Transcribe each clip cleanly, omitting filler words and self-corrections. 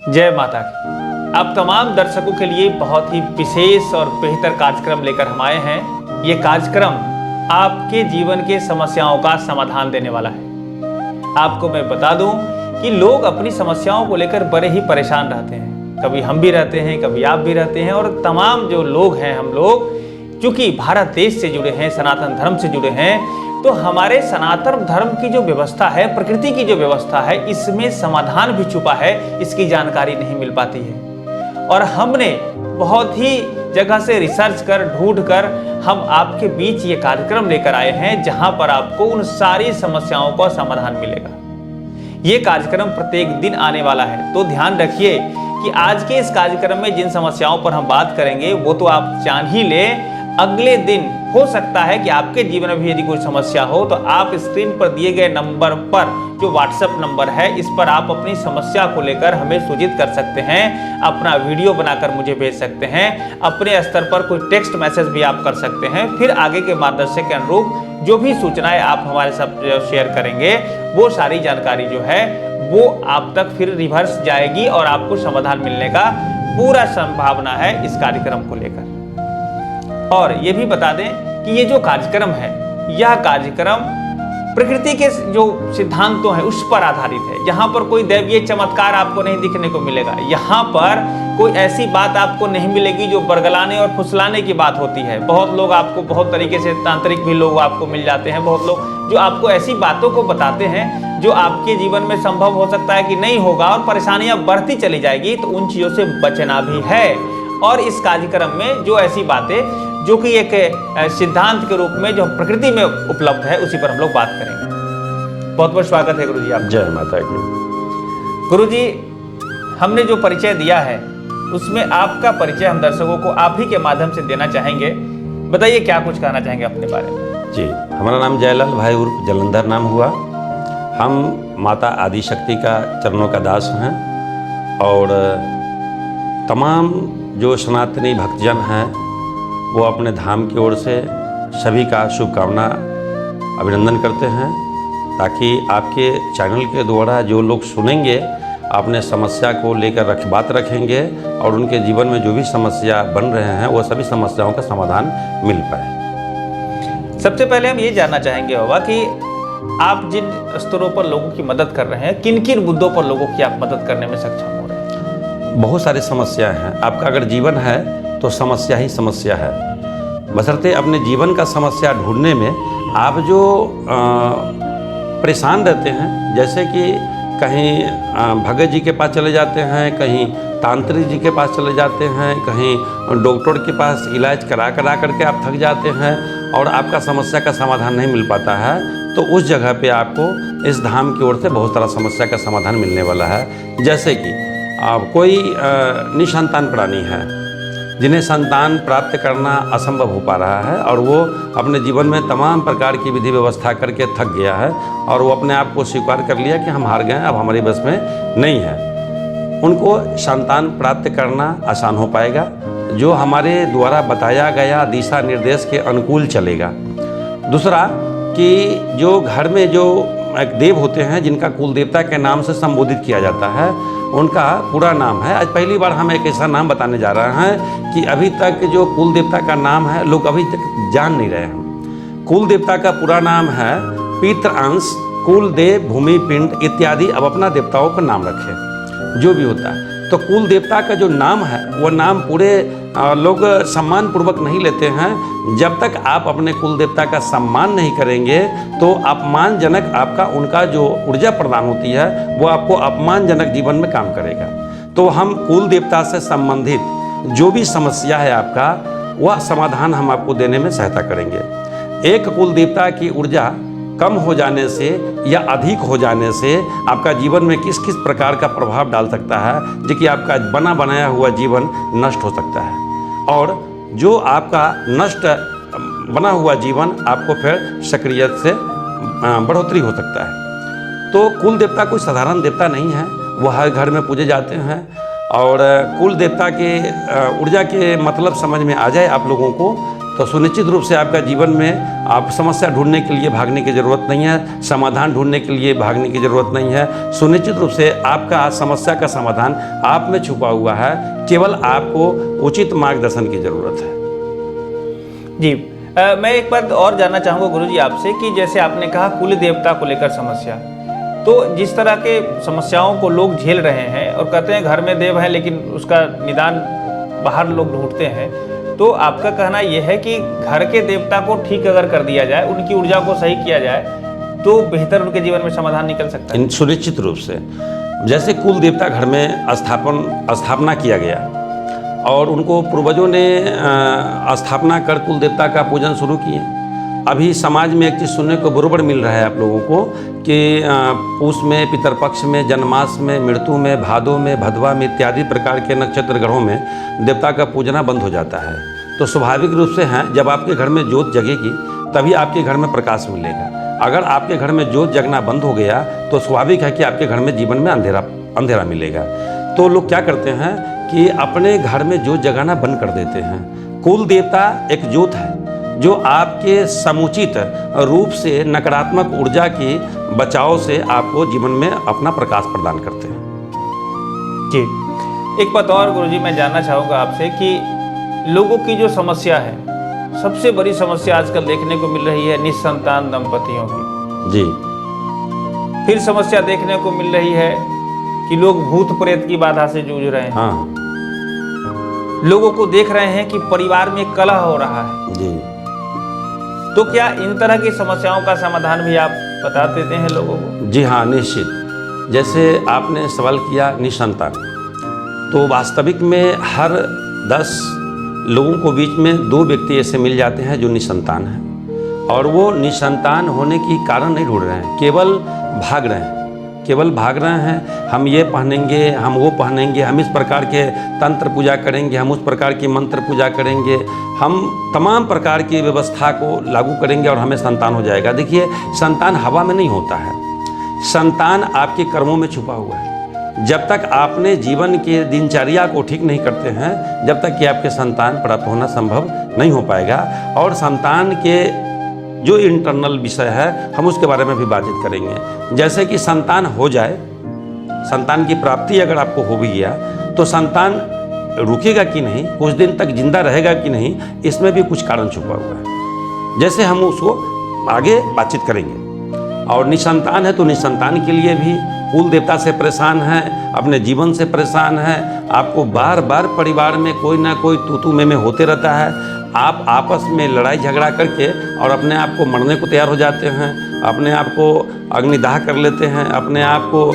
जय माता की। आप तमाम दर्शकों के लिए बहुत ही विशेष और बेहतर कार्यक्रम लेकर हम आए हैं। ये कार्यक्रम आपके जीवन के समस्याओं का समाधान देने वाला है। आपको मैं बता दूं कि लोग अपनी समस्याओं को लेकर बड़े ही परेशान रहते हैं। कभी हम भी रहते हैं, कभी आप भी रहते हैं, और तमाम जो लोग हैं, हम लोग चूंकि भारत देश से जुड़े हैं, सनातन धर्म से जुड़े हैं, तो हमारे सनातन धर्म की जो व्यवस्था है, प्रकृति की जो व्यवस्था है, इसमें समाधान भी छुपा है, इसकी जानकारी नहीं मिल पाती है। और हमने बहुत ही जगह से रिसर्च कर ढूंढ कर हम आपके बीच ये कार्यक्रम लेकर आए हैं, जहां पर आपको उन सारी समस्याओं का समाधान मिलेगा। ये कार्यक्रम प्रत्येक दिन आने वाला है, तो ध्यान रखिए कि आज के इस कार्यक्रम में जिन समस्याओं पर हम बात करेंगे वो तो आप जान ही ले। अगले दिन हो सकता है कि आपके जीवन में भी यदि कोई समस्या हो तो आप स्क्रीन पर दिए गए नंबर पर, जो व्हाट्सएप नंबर है, इस पर आप अपनी समस्या को लेकर हमें सूचित कर सकते हैं, अपना वीडियो बनाकर मुझे भेज सकते हैं, अपने स्तर पर कोई टेक्स्ट मैसेज भी आप कर सकते हैं। फिर आगे के मार्गदर्शक के अनुरूप जो भी सूचनाएं आप हमारे साथ शेयर करेंगे, वो सारी जानकारी जो है वो आप तक फिर रिवर्स जाएगी और आपको समाधान मिलने का पूरा संभावना है इस कार्यक्रम को लेकर। और ये भी बता दें कि ये जो कार्यक्रम है, यह कार्यक्रम प्रकृति के जो सिद्धांतों हैं उस पर आधारित है। यहाँ पर कोई दैवीय चमत्कार आपको नहीं दिखने को मिलेगा। यहाँ पर कोई ऐसी बात आपको नहीं मिलेगी जो बरगलाने और फुसलाने की बात होती है। बहुत लोग आपको बहुत तरीके से, तांत्रिक भी लोग आपको मिल जाते हैं, बहुत लोग जो आपको ऐसी बातों को बताते हैं जो आपके जीवन में संभव हो सकता है कि नहीं होगा और परेशानियां बढ़ती चली जाएगी, तो उन चीज़ों से बचना भी है। और इस कार्यक्रम में जो ऐसी बातें जो कि एक सिद्धांत के रूप में जो प्रकृति में उपलब्ध है, उसी पर हम लोग बात करेंगे। बहुत बहुत स्वागत है गुरुजी आप। जय माता की। गुरुजी, हमने जो परिचय दिया है उसमें आपका परिचय हम दर्शकों को आप ही के माध्यम से देना चाहेंगे। बताइए क्या कुछ कहना चाहेंगे अपने बारे में। जी, हमारा नाम जयलाल भाई उर्फ जलंधर नाम हुआ। हम माता आदिशक्ति का चरणों का दास हैं और तमाम जो सनातनी भक्तजन हैं वो अपने धाम की ओर से सभी का शुभकामना अभिनंदन करते हैं, ताकि आपके चैनल के द्वारा जो लोग सुनेंगे अपने समस्या को लेकर बात रखेंगे और उनके जीवन में जो भी समस्या बन रहे हैं वो सभी समस्याओं का समाधान मिल पाए। सबसे पहले हम ये जानना चाहेंगे बाबा कि आप जिन स्तरों पर लोगों की मदद कर रहे हैं, किन किन मुद्दों पर लोगों की आप मदद करने में सक्षम हो रहे हैं? बहुत सारी समस्या हैं। आपका अगर जीवन है तो समस्या ही समस्या है। बशर्ते अपने जीवन का समस्या ढूंढने में आप जो परेशान रहते हैं, जैसे कि कहीं भगत जी के पास चले जाते हैं, कहीं तांत्रिक जी के पास चले जाते हैं, कहीं डॉक्टर के पास इलाज करा करके आप थक जाते हैं और आपका समस्या का समाधान नहीं मिल पाता है, तो उस जगह पे आपको इस धाम की ओर से बहुत सारा समस्या का समाधान मिलने वाला है। जैसे कि कोई निसंतान प्राणी है जिन्हें संतान प्राप्त करना असंभव हो पा रहा है और वो अपने जीवन में तमाम प्रकार की विधि व्यवस्था करके थक गया है और वो अपने आप को स्वीकार कर लिया कि हम हार गए, अब हमारी बस में नहीं है। उनको संतान प्राप्त करना आसान हो पाएगा जो हमारे द्वारा बताया गया दिशा निर्देश के अनुकूल चलेगा। दूसरा कि जो घर में जो एक देव होते हैं जिनका कुल देवता के नाम से संबोधित किया जाता है, उनका पूरा नाम है, आज पहली बार हम एक ऐसा नाम बताने जा रहे हैं कि अभी तक जो कुल देवता का नाम है लोग अभी तक जान नहीं रहे हैं। कुल देवता का पूरा नाम है पितृ अंश, कुल देव, भूमि पिंड इत्यादि। अब अपना देवताओं का नाम रखें जो भी होता है। तो कुल देवता का जो नाम है वो नाम पूरे लोग सम्मान पूर्वक नहीं लेते हैं। जब तक आप अपने कुल देवता का सम्मान नहीं करेंगे तो अपमानजनक आपका उनका जो ऊर्जा प्रदान होती है वो आपको अपमानजनक जीवन में काम करेगा। तो हम कुल देवता से संबंधित जो भी समस्या है आपका, वह समाधान हम आपको देने में सहायता करेंगे। एक कुल देवता की ऊर्जा कम हो जाने से या अधिक हो जाने से आपका जीवन में किस किस प्रकार का प्रभाव डाल सकता है, जो कि आपका बना बनाया हुआ जीवन नष्ट हो सकता है और जो आपका नष्ट बना हुआ जीवन आपको फिर सक्रियत से बढ़ोतरी हो सकता है। तो कुल देवता कोई साधारण देवता नहीं है, वो हर घर में पूजे जाते हैं और कुल देवता के ऊर्जा के मतलब समझ में आ जाए आप लोगों को तो सुनिश्चित रूप से आपका जीवन में आप समस्या ढूंढने के लिए भागने की ज़रूरत नहीं है, समाधान ढूंढने के लिए भागने की ज़रूरत नहीं है। सुनिश्चित रूप से आपका समस्या का समाधान आप में छुपा हुआ है, केवल आपको उचित मार्गदर्शन की ज़रूरत है। जी मैं एक बात और जानना चाहूँगा गुरुजी आपसे कि जैसे आपने कहा कुल देवता को लेकर समस्या, तो जिस तरह के समस्याओं को लोग झेल रहे हैं और कहते हैं घर में देव है लेकिन उसका निदान बाहर लोग ढूंढते हैं, तो आपका कहना यह है कि घर के देवता को ठीक अगर कर दिया जाए, उनकी ऊर्जा को सही किया जाए, तो बेहतर उनके जीवन में समाधान निकल सकता है। सुनिश्चित रूप से जैसे कुल देवता घर में स्थापना किया गया और उनको पूर्वजों ने स्थापना कर कुल देवता का पूजन शुरू किए। अभी समाज में एक चीज़ सुनने को बरोबर मिल रहा है आप लोगों को कि पूस में, पितरपक्ष में, जन्मास में, मृत्यु में, भादों में, भदवा में इत्यादि प्रकार के नक्षत्र ग्रहों में देवता का पूजना बंद हो जाता है। तो स्वाभाविक रूप से है, जब आपके घर में ज्योत जगेगी तभी आपके घर में प्रकाश मिलेगा। अगर आपके घर में ज्योत जगना बंद हो गया तो स्वाभाविक है कि आपके घर में जीवन में अंधेरा मिलेगा। तो लोग क्या करते हैं कि अपने घर में ज्योत जगाना बंद कर देते हैं। कुल देवता एक ज्योत है जो आपके समुचित रूप से नकारात्मक ऊर्जा की बचाव से आपको जीवन में अपना प्रकाश प्रदान करते हैं। जी एक बात और गुरुजी मैं जानना चाहूँगा आपसे कि लोगों की जो समस्या है, सबसे बड़ी समस्या आजकल देखने को मिल रही है निस्संतान दंपतियों की। जी। फिर समस्या देखने को मिल रही है कि लोग भूत प्रेत की बाधा से जूझ रहे हैं। हाँ। लोगों को देख रहे हैं कि परिवार में कलह हो रहा है। जी। तो क्या इन तरह की समस्याओं का समाधान भी आप बता देते हैं लोगों को? जी हाँ, निश्चित। जैसे आपने सवाल किया निसंतान, तो वास्तविक में हर 10 लोगों को बीच में 2 व्यक्ति ऐसे मिल जाते हैं जो निसंतान हैं, और वो निसंतान होने की कारण नहीं ढूंढ रहे हैं, केवल भाग रहे हैं। हम ये पहनेंगे, हम वो पहनेंगे, हम इस प्रकार के तंत्र पूजा करेंगे, हम उस प्रकार की मंत्र पूजा करेंगे, हम तमाम प्रकार की व्यवस्था को लागू करेंगे और हमें संतान हो जाएगा। देखिए, संतान हवा में नहीं होता है, संतान आपके कर्मों में छुपा हुआ है। जब तक आपने जीवन के दिनचर्या को ठीक नहीं करते हैं, जब तक कि आपके संतान प्राप्त होना संभव नहीं हो पाएगा। और संतान के जो इंटरनल विषय है हम उसके बारे में भी बातचीत करेंगे। जैसे कि संतान हो जाए, संतान की प्राप्ति अगर आपको हो भी गया तो संतान रुकेगा कि नहीं, कुछ दिन तक जिंदा रहेगा कि नहीं, इसमें भी कुछ कारण छुपा हुआ है, जैसे हम उसको आगे बातचीत करेंगे। और निसंतान है तो निसंतान के लिए भी कुल देवता से परेशान है, अपने जीवन से परेशान है, आपको बार बार परिवार में कोई ना कोई तू में होते रहता है। आप आपस में लड़ाई झगड़ा करके और अपने आप को मरने को तैयार हो जाते हैं, अपने आप को अग्निदाह कर लेते हैं, अपने आप को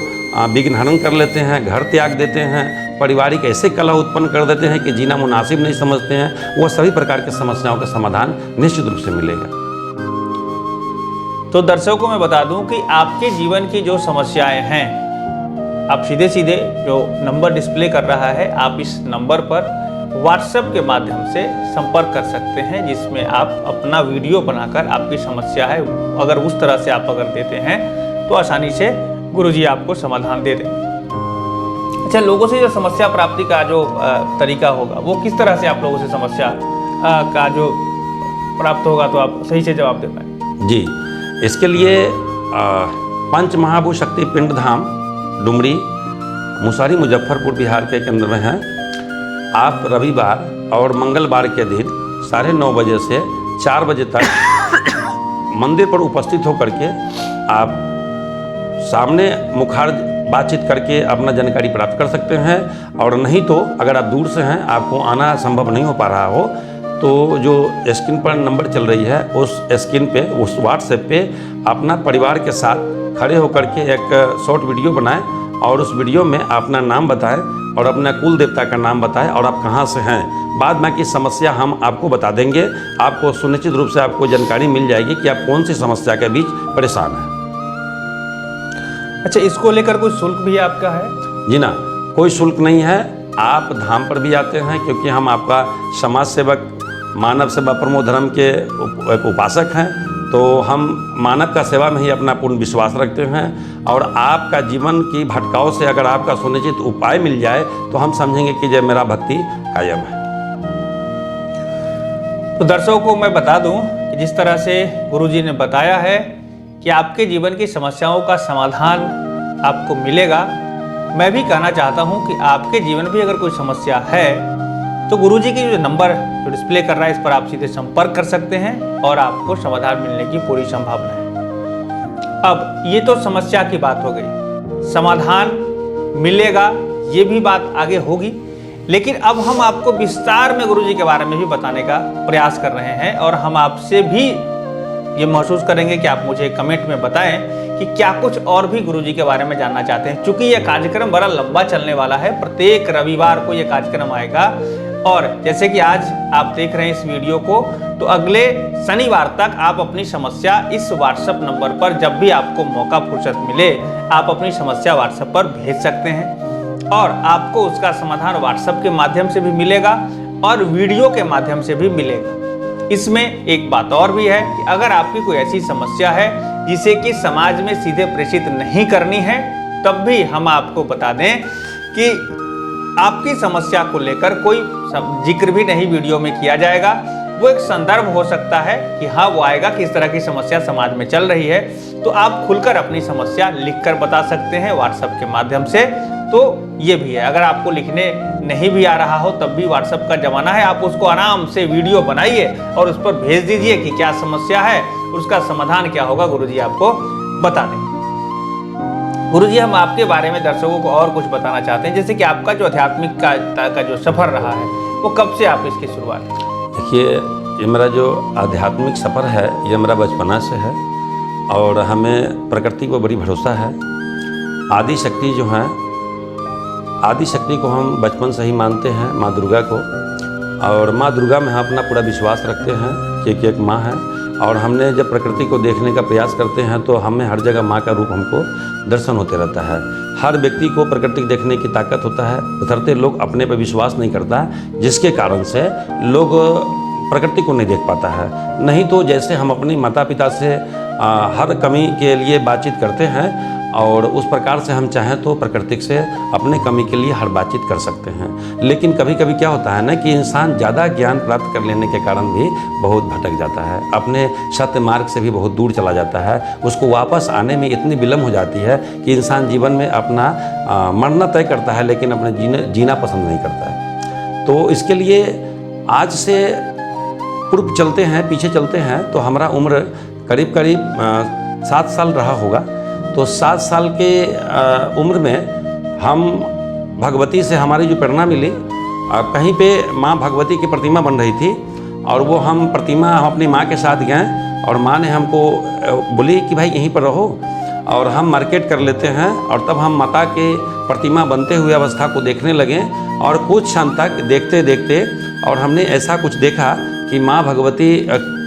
विघ्नहरण कर लेते हैं, घर त्याग देते हैं, पारिवारिक ऐसे कलह उत्पन्न कर देते हैं कि जीना मुनासिब नहीं समझते हैं। वह सभी प्रकार की समस्याओं का समाधान निश्चित रूप से मिलेगा। तो दर्शकों को मैं बता दूं कि आपके जीवन की जो समस्याएं हैं, आप सीधे सीधे जो नंबर डिस्प्ले कर रहा है, आप इस नंबर पर व्हाट्सएप के माध्यम से संपर्क कर सकते हैं, जिसमें आप अपना वीडियो बनाकर आपकी समस्या है अगर उस तरह से आप अगर देते हैं तो आसानी से गुरुजी आपको समाधान दे देंगे। अच्छा, लोगों से जो समस्या प्राप्ति का जो तरीका होगा वो किस तरह से आप लोगों से समस्या का जो प्राप्त होगा, तो आप सही से जवाब दे पाएँ। जी, इसके लिए पंच महाभू शक्ति पिंड धाम डुमरी मुसहरी मुजफ्फरपुर बिहार के केंद्र में है। आप रविवार और मंगलवार के दिन 9:30 बजे से 4 बजे तक मंदिर पर उपस्थित होकर के आप सामने मुखार बातचीत करके अपना जानकारी प्राप्त कर सकते हैं। और नहीं तो अगर आप दूर से हैं, आपको आना संभव नहीं हो पा रहा हो, तो जो स्क्रीन पर नंबर चल रही है उस स्क्रीन पे, उस व्हाट्सएप पे अपना परिवार के साथ खड़े होकर के एक शॉर्ट वीडियो बनाएं और उस वीडियो में अपना नाम बताएं और अपना कुल देवता का नाम बताएं और आप कहाँ से हैं। बाद में की समस्या हम आपको बता देंगे, आपको सुनिश्चित रूप से आपको जानकारी मिल जाएगी कि आप कौन सी समस्या के बीच परेशान हैं। अच्छा, इसको लेकर कोई शुल्क भी आपका है? जी ना, कोई शुल्क नहीं है। आप धाम पर भी आते हैं क्योंकि हम आपका समाज सेवक, मानव सेवा प्रमो धर्म के एक उपासक हैं, तो हम मानव का सेवा में ही अपना पूर्ण विश्वास रखते हैं। और आपका जीवन की भटकाव से अगर आपका सुनिश्चित उपाय मिल जाए तो हम समझेंगे कि जय मेरा भक्ति कायम है। तो दर्शकों को मैं बता दूं कि जिस तरह से गुरुजी ने बताया है कि आपके जीवन की समस्याओं का समाधान आपको मिलेगा, मैं भी कहना चाहता हूं कि आपके जीवन में अगर कोई समस्या है तो गुरुजी की जो नंबर जो डिस्प्ले कर रहा है इस पर आप सीधे संपर्क कर सकते हैं और आपको समाधान मिलने की पूरी संभावना है। अब ये तो समस्या की बात हो गई, समाधान मिलेगा ये भी बात आगे होगी, लेकिन अब हम आपको विस्तार में गुरुजी के बारे में भी बताने का प्रयास कर रहे हैं और हम आपसे भी ये महसूस करेंगे कि आप मुझे कमेंट में बताएं कि क्या कुछ और भी गुरुजी के बारे में जानना चाहते हैं। चूंकि यह कार्यक्रम बड़ा लंबा चलने वाला है, प्रत्येक रविवार को यह कार्यक्रम आएगा और जैसे कि आज आप देख रहे हैं इस वीडियो को, तो अगले शनिवार तक आप अपनी समस्या इस व्हाट्सएप नंबर पर जब भी आपको मौका फुर्सत मिले आप अपनी समस्या व्हाट्सएप पर भेज सकते हैं और आपको उसका समाधान व्हाट्सएप के माध्यम से भी मिलेगा और वीडियो के माध्यम से भी मिलेगा। इसमें एक बात और भी है कि अगर आपकी कोई ऐसी समस्या है जिसे कि समाज में सीधे प्रेषित नहीं करनी है, तब भी हम आपको बता दें कि आपकी समस्या को लेकर कोई जिक्र भी नहीं वीडियो में किया जाएगा। वो एक संदर्भ हो सकता है कि हाँ वो आएगा कि इस तरह की समस्या समाज में चल रही है, तो आप खुलकर अपनी समस्या लिखकर बता सकते हैं व्हाट्सएप के माध्यम से। तो ये भी है, अगर आपको लिखने नहीं भी आ रहा हो तब भी व्हाट्सएप का जमाना है, आप उसको आराम से वीडियो बनाइए और उस पर भेज दीजिए कि क्या समस्या है, उसका समाधान क्या होगा गुरुजी आपको बता देंगे। गुरुजी हम आपके बारे में दर्शकों को और कुछ बताना चाहते हैं, जैसे कि आपका जो आध्यात्मिक का जो सफर रहा है वो कब से आप इसकी शुरुआत की? देखिए, ये मेरा जो आध्यात्मिक सफ़र है ये मेरा बचपना से है और हमें प्रकृति को बड़ी भरोसा है। आदि शक्ति जो है, आदि शक्ति को हम बचपन से ही मानते हैं, माँ दुर्गा को, और माँ दुर्गा में हम अपना पूरा विश्वास रखते हैं कि एक माँ है। और हमने जब प्रकृति को देखने का प्रयास करते हैं तो हमें हर जगह माँ का रूप हमको दर्शन होते रहता है। हर व्यक्ति को प्रकृति देखने की ताकत होता है, उतरते लोग अपने पर विश्वास नहीं करता, जिसके कारण से लोग प्रकृति को नहीं देख पाता है। नहीं तो जैसे हम अपने माता पिता से हर कमी के लिए बातचीत करते हैं और उस प्रकार से हम चाहें तो प्रकृति से अपने कमी के लिए हर बातचीत कर सकते हैं। लेकिन कभी कभी क्या होता है ना कि इंसान ज़्यादा ज्ञान प्राप्त कर लेने के कारण भी बहुत भटक जाता है, अपने सत्य मार्ग से भी बहुत दूर चला जाता है। उसको वापस आने में इतनी विलम्ब हो जाती है कि इंसान जीवन में अपना मरना तय करता है लेकिन अपने जीना पसंद नहीं करता है। तो इसके लिए आज से पूर्व चलते हैं, पीछे चलते हैं तो हमारा उम्र करीब करीब 7 साल रहा होगा। तो 7 साल के उम्र में हम भगवती से हमारी जो प्रेरणा मिली, कहीं पे माँ भगवती की प्रतिमा बन रही थी और वो हम प्रतिमा हम अपनी माँ के साथ गए और माँ ने हमको बोली कि भाई यहीं पर रहो और हम मार्केट कर लेते हैं। और तब हम माता के प्रतिमा बनते हुए अवस्था को देखने लगे और कुछ क्षण तक देखते देखते और हमने ऐसा कुछ देखा कि माँ भगवती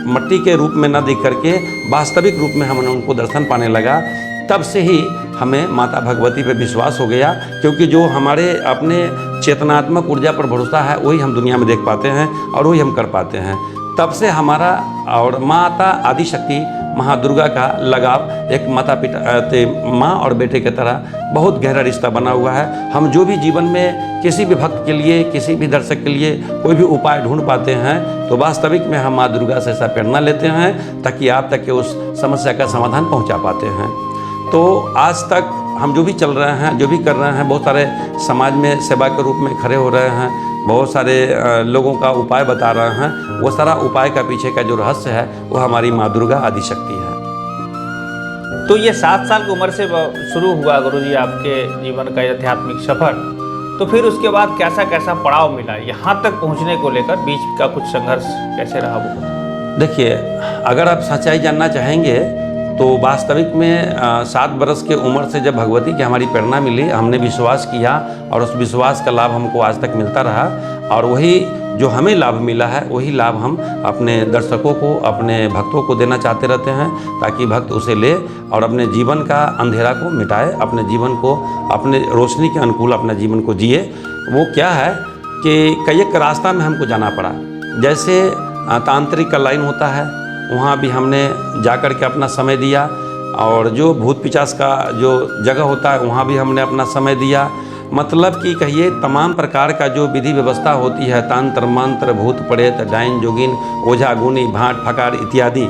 मिट्टी के रूप में न दिख करके वास्तविक रूप में हमने उनको दर्शन पाने लगा। तब से ही हमें माता भगवती पर विश्वास हो गया, क्योंकि जो हमारे अपने चेतनात्मक ऊर्जा पर भरोसा है वही हम दुनिया में देख पाते हैं और वही हम कर पाते हैं। तब से हमारा और माता आदि शक्ति महादुर्गा का लगाव एक माता पिता माँ और बेटे की तरह बहुत गहरा रिश्ता बना हुआ है। हम जो भी जीवन में किसी भी भक्त के लिए, किसी भी दर्शक के लिए कोई भी उपाय ढूंढ पाते हैं तो वास्तविक में हम माँ दुर्गा से ऐसा प्रेरणा लेते हैं ताकि आप तक के उस समस्या का समाधान पहुँचा पाते हैं। तो आज तक हम जो भी चल रहे हैं, जो भी कर रहे हैं, बहुत सारे समाज में सेवा के रूप में खड़े हो रहे हैं, बहुत सारे लोगों का उपाय बता रहे हैं, वो सारा उपाय का पीछे का जो रहस्य है वो हमारी माँ दुर्गा आदि शक्ति है। तो ये 7 साल की उम्र से शुरू हुआ गुरुजी आपके जीवन का आध्यात्मिक सफर, तो फिर उसके बाद कैसा कैसा पड़ाव मिला यहाँ तक पहुँचने को लेकर, बीच का कुछ संघर्ष कैसे रहा वो? देखिए, अगर आप सच्चाई जानना चाहेंगे तो वास्तविक में 7 बरस के उम्र से जब भगवती की हमारी प्रेरणा मिली, हमने विश्वास किया और उस विश्वास का लाभ हमको आज तक मिलता रहा। और वही जो हमें लाभ मिला है वही लाभ हम अपने दर्शकों को, अपने भक्तों को देना चाहते रहते हैं ताकि भक्त उसे ले और अपने जीवन का अंधेरा को मिटाए, अपने जीवन को अपने रोशनी के अनुकूल अपने जीवन को जिए। वो क्या है कि कई एक रास्ता में हमको जाना पड़ा, जैसे तांत्रिक का लाइन होता है, वहाँ भी हमने जाकर के अपना समय दिया, और जो भूत पिशाच का जो जगह होता है वहाँ भी हमने अपना समय दिया। मतलब कि कहिए तमाम प्रकार का जो विधि व्यवस्था होती है, तंत्र मंत्र, भूत प्रेत, डायन जोगिन, ओझा गुनी, भांट फकार इत्यादि,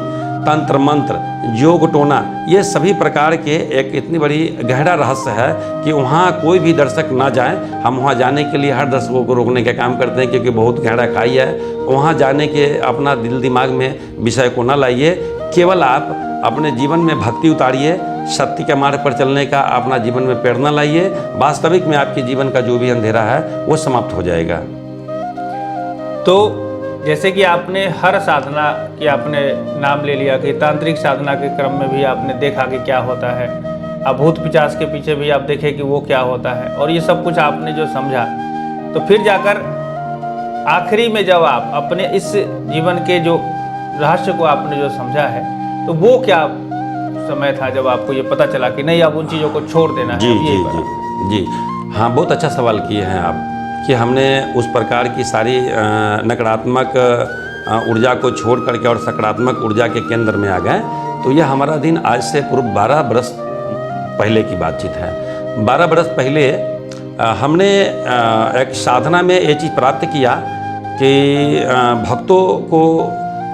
तंत्र मंत्र, जोग टोना, ये सभी प्रकार के एक इतनी बड़ी गहरा रहस्य है कि वहाँ कोई भी दर्शक ना जाए। हम वहाँ जाने के लिए हर दर्शकों को रोकने का काम करते हैं, क्योंकि बहुत गहरा खाई है। वहाँ जाने के अपना दिल दिमाग में विषय को ना लाइए, केवल आप अपने जीवन में भक्ति उतारिए, सत्य के मार्ग पर चलने का अपना जीवन में प्रेरणा लाइए। वास्तविक में आपके जीवन का जो भी अंधेरा है वो समाप्त हो जाएगा। तो जैसे कि आपने हर साधना की आपने नाम ले लिया कि तांत्रिक साधना के क्रम में भी आपने देखा कि क्या होता है, अभूत पिचास के पीछे भी आप देखें कि वो क्या होता है, और ये सब कुछ आपने जो समझा, तो फिर जाकर आखिरी में जब आप अपने इस जीवन के जो रहस्य को आपने जो समझा है, तो वो क्या समय था जब आपको ये पता चला कि नहीं अब उन चीज़ों को छोड़ देना है? जी, हाँ, बहुत अच्छा सवाल किए हैं आप कि हमने उस प्रकार की सारी नकारात्मक ऊर्जा को छोड़ करके और सकारात्मक ऊर्जा के केंद्र में आ गए। तो यह हमारा दिन आज से पूर्व 12 बरस पहले की बातचीत है। 12 बरस पहले हमने एक साधना में ये चीज़ प्राप्त किया कि भक्तों को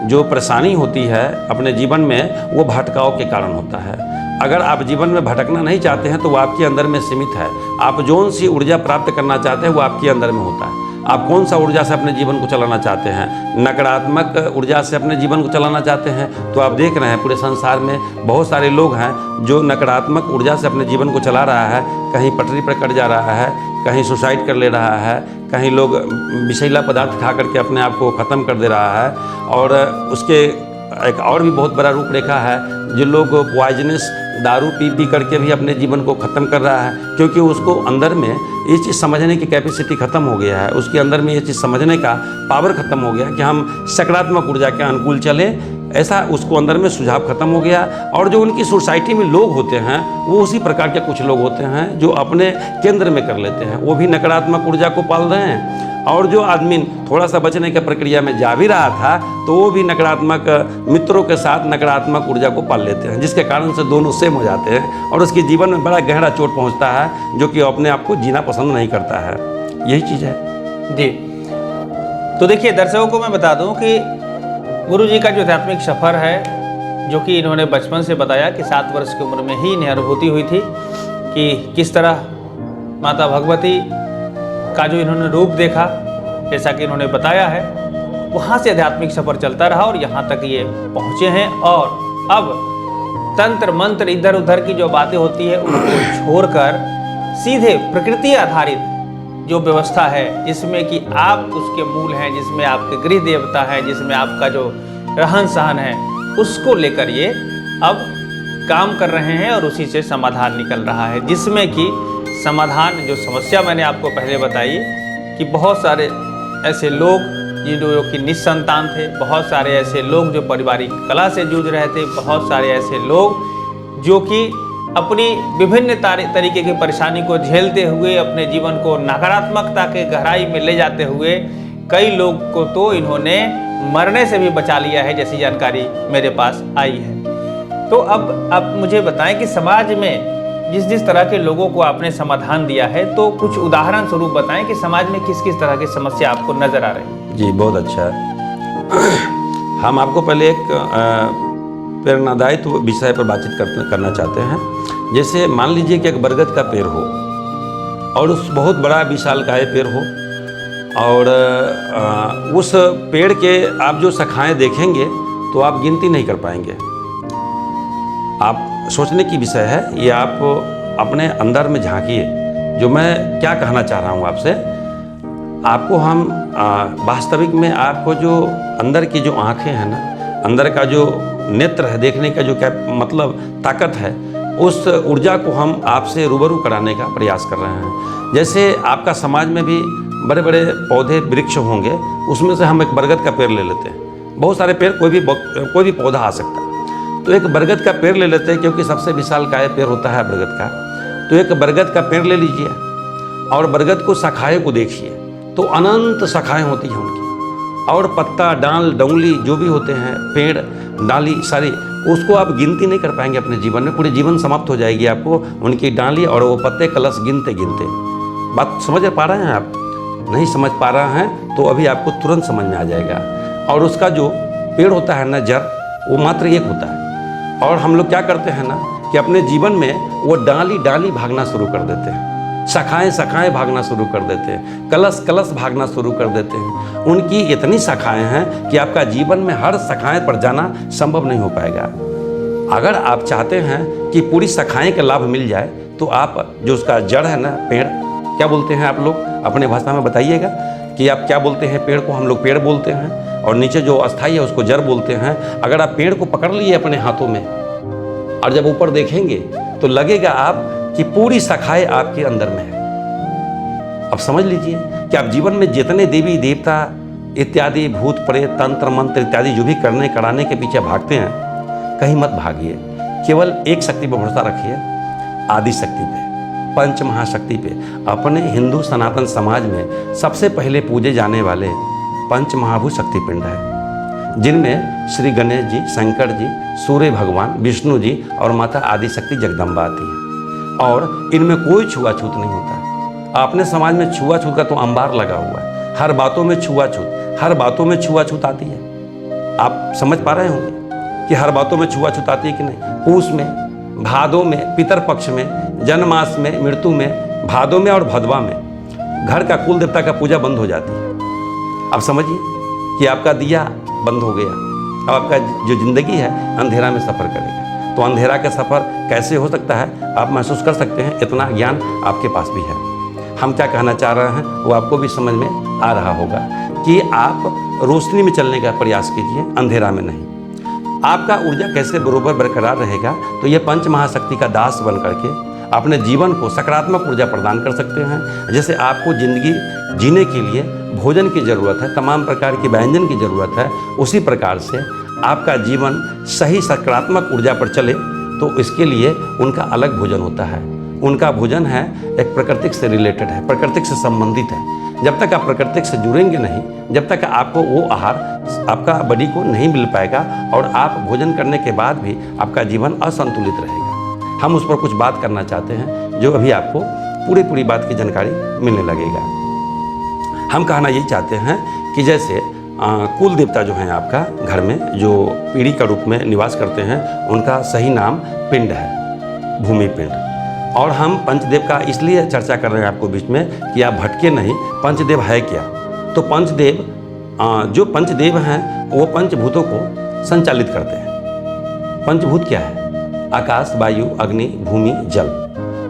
जो परेशानी होती है अपने जीवन में, वो भटकाव के कारण होता है। अगर आप जीवन में भटकना नहीं चाहते हैं तो वो आपके अंदर में सीमित है। आप जौन सी ऊर्जा प्राप्त करना चाहते हैं वो आपके अंदर में होता है। आप कौन सा ऊर्जा से अपने जीवन को चलाना चाहते हैं? नकारात्मक ऊर्जा से अपने जीवन को चलाना चाहते हैं तो आप देख रहे हैं पूरे संसार में बहुत सारे लोग हैं जो नकारात्मक ऊर्जा से अपने जीवन को चला रहा है। कहीं पटरी पर कट जा रहा है, कहीं सुसाइड कर ले रहा है, कहीं लोग विषैला पदार्थ खा करके अपने आप को ख़त्म कर दे रहा है। और उसके एक और भी बहुत बड़ा रूपरेखा है, जो लोग पॉइजनस दारू पी करके भी अपने जीवन को ख़त्म कर रहा है, क्योंकि उसको अंदर में ये चीज़ समझने की कैपेसिटी ख़त्म हो गया है। उसके अंदर में ये चीज़ समझने का पावर ख़त्म हो गया कि हम सकारात्मक ऊर्जा के अनुकूल चलें, ऐसा उसको अंदर में सुझाव खत्म हो गया। और जो उनकी सोसाइटी में लोग होते हैं वो उसी प्रकार के कुछ लोग होते हैं जो अपने केंद्र में कर लेते हैं, वो भी नकारात्मक ऊर्जा को पाल रहे हैं। और जो आदमी थोड़ा सा बचने की प्रक्रिया में जा भी रहा था तो वो भी नकारात्मक मित्रों के साथ नकारात्मक ऊर्जा को पाल लेते हैं, जिसके कारण से दोनों सेम हो जाते हैं और उसके जीवन में बड़ा गहरा चोट पहुंचता है, जो कि अपने आप को जीना पसंद नहीं करता है। यही चीज़ है जी। तो देखिए दर्शकों को मैं बता दूं कि गुरु जी का जो आध्यात्मिक सफ़र है, जो कि इन्होंने बचपन से बताया कि 7 वर्ष की उम्र में ही इन्हें अनुभूति हुई थी कि किस तरह माता भगवती का जो इन्होंने रूप देखा, जैसा कि इन्होंने बताया है, वहाँ से आध्यात्मिक सफ़र चलता रहा और यहाँ तक ये पहुँचे हैं। और अब तंत्र मंत्र इधर उधर की जो बातें होती है उनको छोड़कर सीधे प्रकृति आधारित जो व्यवस्था है, जिसमें कि आप उसके मूल हैं, जिसमें आपके गृह देवता हैं, जिसमें आपका जो रहन सहन है, उसको लेकर ये अब काम कर रहे हैं और उसी से समाधान निकल रहा है। जिसमें कि समाधान जो समस्या मैंने आपको पहले बताई कि बहुत सारे ऐसे लोग जो कि निसंतान थे, बहुत सारे ऐसे लोग जो पारिवारिक कलह से जूझ रहे थे, बहुत सारे ऐसे लोग जो कि अपनी विभिन्न तरीके की परेशानी को झेलते हुए अपने जीवन को नकारात्मकता के गहराई में ले जाते हुए कई लोग को तो इन्होंने मरने से भी बचा लिया है, जैसी जानकारी मेरे पास आई है। तो अब आप मुझे बताएं कि समाज में जिस तरह के लोगों को आपने समाधान दिया है, तो कुछ उदाहरण स्वरूप बताएं कि समाज में किस किस तरह की समस्या आपको नजर आ रही है। जी, बहुत अच्छा है। हम आपको पहले एक प्रेरणादायी विषय पर बातचीत करना चाहते हैं। जैसे मान लीजिए कि एक बरगद का पेड़ हो और उस बहुत बड़ा विशालकाय पेड़ हो और उस पेड़ के आप जो शाखाएं देखेंगे तो आप गिनती नहीं कर पाएंगे। आप सोचने की विषय है ये, आप अपने अंदर में झांकिए। जो मैं क्या कहना चाह रहा हूँ आपसे, आपको हम वास्तविक में आपको जो अंदर की जो आँखें हैं ना, अंदर का जो नेत्र है, देखने का जो क्या मतलब ताकत है, उस ऊर्जा को हम आपसे रूबरू कराने का प्रयास कर रहे हैं। जैसे आपका समाज में भी बड़े बड़े पौधे वृक्ष होंगे, उसमें से हम एक बरगद का पेड़ ले लेते हैं। बहुत सारे पेड़, कोई भी पौधा आ सकता है, तो एक बरगद का पेड़ ले लेते हैं क्योंकि सबसे विशालकाय पेड़ होता है बरगद का। तो एक बरगद का पेड़ ले लीजिए और बरगद को शाखाएँ को देखिए तो अनंत शाखाएँ होती हैं उनकी, और पत्ता, डाल, डंगली जो भी होते हैं, पेड़, डाली सारी, उसको आप गिनती नहीं कर पाएंगे अपने जीवन में। पूरे जीवन समाप्त हो जाएगी आपको उनकी डाली और वो पत्ते कलश गिनते गिनते। बात समझ पा रहे हैं आप? नहीं समझ पा रहे हैं तो अभी आपको तुरंत समझ में आ जाएगा। और उसका जो पेड़ होता है ना, जड़, वो मात्र एक होता है। और हम लोग क्या करते हैं ना कि अपने जीवन में वो डाली डाली भागना शुरू कर देते हैं, शाखाएं शाखाएं भागना शुरू कर देते हैं, कलश कलश भागना शुरू कर देते हैं। उनकी इतनी शाखाएं हैं कि आपका जीवन में हर शाखाएं पर जाना संभव नहीं हो पाएगा। अगर आप चाहते हैं कि पूरी शाखाएं का लाभ मिल जाए तो आप जो उसका जड़ है ना, पेड़, क्या बोलते हैं आप लोग अपने भाषा में बताइएगा कि आप क्या बोलते हैं? पेड़ को हम लोग पेड़ बोलते हैं और नीचे जो अस्थाई है उसको जड़ बोलते हैं। अगर आप पेड़ को पकड़ लिए अपने हाथों में और जब ऊपर देखेंगे तो लगेगा आप कि पूरी शाखाएं आपके अंदर में है। अब समझ लीजिए कि आप जीवन में जितने देवी देवता इत्यादि, भूत प्रेत, तंत्र मंत्र इत्यादि जो भी करने कराने के पीछे भागते हैं, कहीं मत भागिए। केवल एक शक्ति पर भरोसा रखिए, आदि शक्ति पे, पंच महाशक्ति पे। अपने हिंदू सनातन समाज में सबसे पहले पूजे जाने वाले पंच महाभूत शक्तिपिंड है, जिनमें श्री गणेश जी, शंकर जी, सूर्य भगवान, विष्णु जी और माता आदि शक्ति जगदम्बा आती है। और इनमें कोई छुआछूत नहीं होता। अपने समाज में छुआछूत का तो अंबार लगा हुआ है, हर बातों में छुआछूत, हर बातों में छुआछूत आती है। आप समझ पा रहे होंगे कि हर बातों में छुआछूत आती है कि नहीं? पूस में, भादों में, पितर पक्ष में, जन्मास में, मृत्यु में, भादों में और भदवा में घर का कुल देवता का पूजा बंद हो जाती है। अब समझिए कि आपका दिया बंद हो गया। अब आपका जो जिंदगी है अंधेरा में सफ़र करेगा। तो अंधेरा का सफ़र कैसे हो सकता है आप महसूस कर सकते हैं। इतना ज्ञान आपके पास भी है। हम क्या कहना चाह रहे हैं वो आपको भी समझ में आ रहा होगा कि आप रोशनी में चलने का प्रयास कीजिए, अंधेरा में नहीं। आपका ऊर्जा कैसे बरोबर बरकरार रहेगा? तो ये पंच महाशक्ति का दास बन करके अपने जीवन को सकारात्मक ऊर्जा प्रदान कर सकते हैं। जैसे आपको ज़िंदगी जीने के लिए भोजन की ज़रूरत है, तमाम प्रकार के व्यंजन की ज़रूरत है, उसी प्रकार से आपका जीवन सही सकारात्मक ऊर्जा पर चले तो इसके लिए उनका अलग भोजन होता है। उनका भोजन है एक प्रकृति से रिलेटेड है, प्रकृति से संबंधित है। जब तक आप प्रकृति से जुड़ेंगे नहीं, जब तक आपको वो आहार आपका बॉडी को नहीं मिल पाएगा और आप भोजन करने के बाद भी आपका जीवन असंतुलित रहेगा। हम उस पर कुछ बात करना चाहते हैं जो अभी आपको पूरी बात की जानकारी मिलने लगेगा। हम कहना यही चाहते हैं कि जैसे कुल देवता जो हैं आपका घर में जो पीढ़ी का रूप में निवास करते हैं, उनका सही नाम पिंड है, भूमि पिंड। और हम पंचदेव का इसलिए चर्चा कर रहे हैं आपको बीच में कि आप भटके नहीं। पंचदेव है क्या? तो पंचदेव जो पंचदेव हैं वो पंचभूतों को संचालित करते हैं। पंचभूत क्या है? आकाश, वायु, अग्नि, भूमि, जल।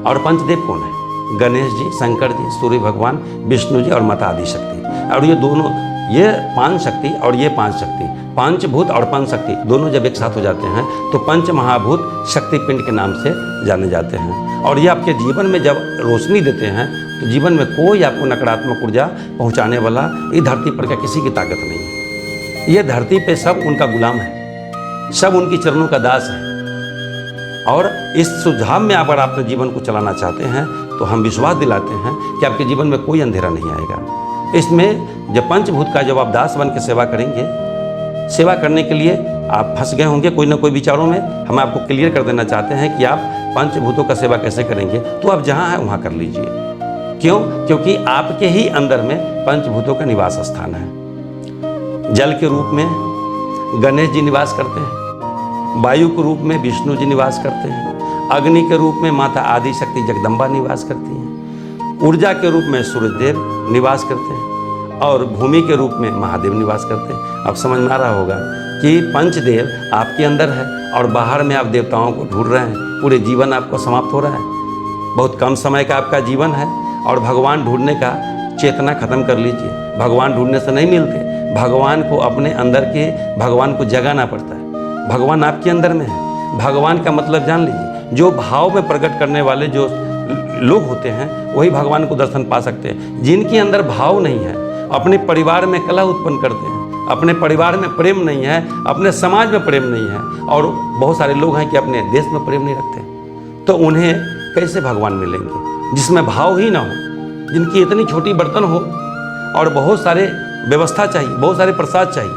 और पंचदेव कौन है? गणेश जी, शंकर जी, सूर्य भगवान, विष्णु जी और माता आदि शक्ति। और ये दोनों, ये पांच शक्ति और ये पांच शक्ति, पंचभूत और पंच शक्ति दोनों जब एक साथ हो जाते हैं तो पंच महाभूत शक्तिपिंड के नाम से जाने जाते हैं। और ये आपके जीवन में जब रोशनी देते हैं तो जीवन में कोई आपको नकारात्मक ऊर्जा पहुंचाने वाला इस धरती पर का किसी की ताकत नहीं है। ये धरती पे सब उनका गुलाम है, सब उनकी चरणों का दास है। और इस सुझाव में अगर आप अपने जीवन को चलाना चाहते हैं तो हम विश्वास दिलाते हैं कि आपके जीवन में कोई अंधेरा नहीं आएगा। इसमें जब पंचभूत का जब आप दास बन के सेवा करेंगे, सेवा करने के लिए आप फंस गए होंगे कोई ना कोई विचारों में, हम आपको क्लियर कर देना चाहते हैं कि आप पंचभूतों का सेवा कैसे करेंगे। तो आप जहाँ हैं वहाँ कर लीजिए। क्यों? क्योंकि आपके ही अंदर में पंचभूतों का निवास स्थान है। जल के रूप में गणेश जी निवास करते हैं, वायु के रूप में विष्णु जी निवास करते हैं, अग्नि के रूप में माता आदि शक्ति जगदम्बा निवास करती हैं, ऊर्जा के रूप में सूर्यदेव निवास करते हैं और भूमि के रूप में महादेव निवास करते हैं। अब समझ में आ रहा होगा कि पंचदेव आपके अंदर है और बाहर में आप देवताओं को ढूंढ रहे हैं। पूरे जीवन आपको समाप्त हो रहा है, बहुत कम समय का आपका जीवन है और भगवान ढूंढने का चेतना खत्म कर लीजिए। भगवान ढूंढने से नहीं मिलते, भगवान को अपने अंदर के भगवान को जगाना पड़ता है। भगवान आपके अंदर में है। भगवान का मतलब जान लीजिए, जो भाव में प्रकट करने वाले जो लोग होते हैं वही भगवान को दर्शन पा सकते हैं। जिनके अंदर भाव नहीं है, अपने परिवार में कलह उत्पन्न करते हैं, अपने परिवार में प्रेम नहीं है, अपने समाज में प्रेम नहीं है, और बहुत सारे लोग हैं कि अपने देश में प्रेम नहीं रखते, तो उन्हें कैसे भगवान मिलेंगे? जिसमें भाव ही ना हो, जिनकी इतनी छोटी बर्तन हो और बहुत सारे व्यवस्था चाहिए, बहुत सारे प्रसाद चाहिए,